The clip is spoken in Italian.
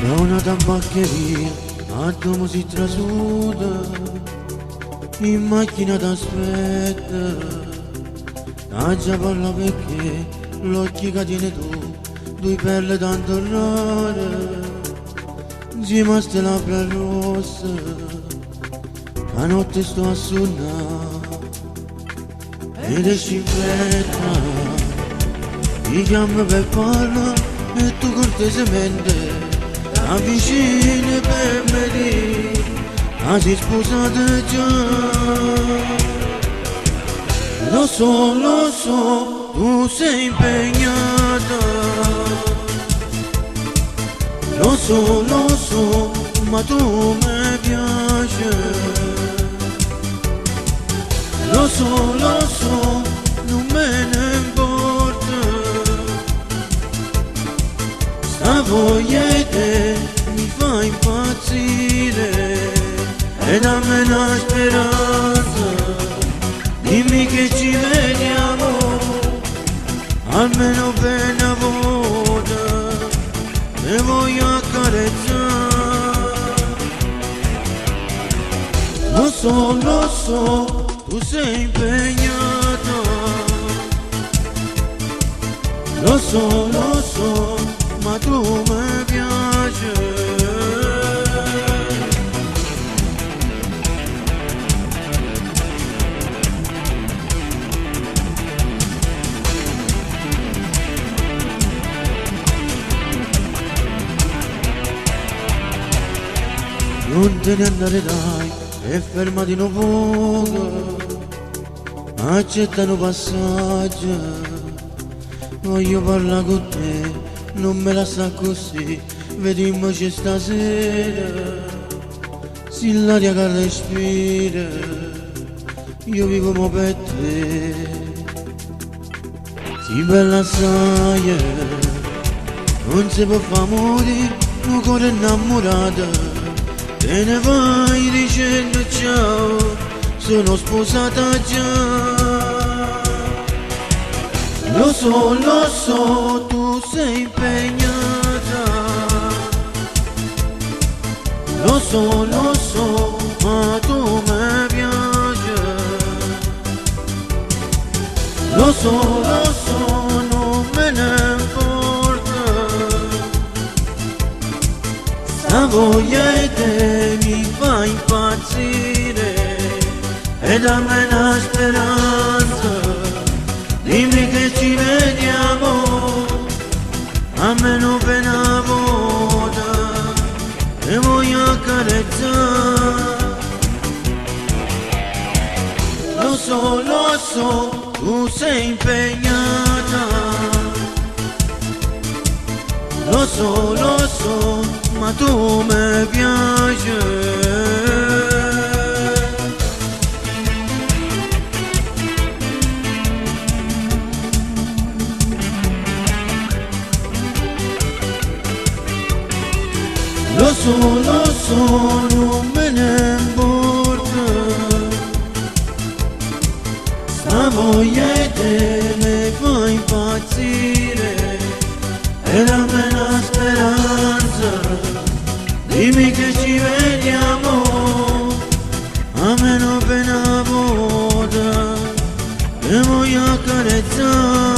C'è una tabaccheria, a dove si trasuda, in macchina t'aspetta, da già parla perché l'occhio che tieni tu, due perle tanto rare, insieme a ste labbra rosse, la notte sto a suonare, ed esci in fretta, ti chiamo per parlare e tu cortesemente avvicini per me dire, ma sei sposata già. Lo so, tu sei impegnata. Lo so, ma tu mi piaci. Lo so, non me ne importa. Sta voglia di te mi fa impazzire e dammi una speranza, dimmi che ci vediamo almeno per una volta, e voglio accarezzare. Lo so, tu sei impegnata. Lo so, ma tu mi piaci. Non te ne andare dai e fermati un poco, accetta un passaggio, voglio parlare con te, non me la sta così, vediamoci stasera, se l'aria che respira, io vivo come per te, si bella sai, non si può fare morire, un cuore innamorato. Te ne vai dicendo ciao, sono sposata già. Lo so, tu sei impegnata. Lo so, ma tu mi piaci. Lo so, non me ne importa. La voglia di te mi fa impazzire e dammi una speranza, dimmi che ci vediamo almeno per una volta e voglio accarezzare. Lo so, tu sei impegnata. Lo so, ma tu mi piaci. Lo so, non me ne importa. Sta voglia di te mi fa impazzire e dammi una speranza, dimmi che ci vediamo almeno per una volta e voglio accarezzare.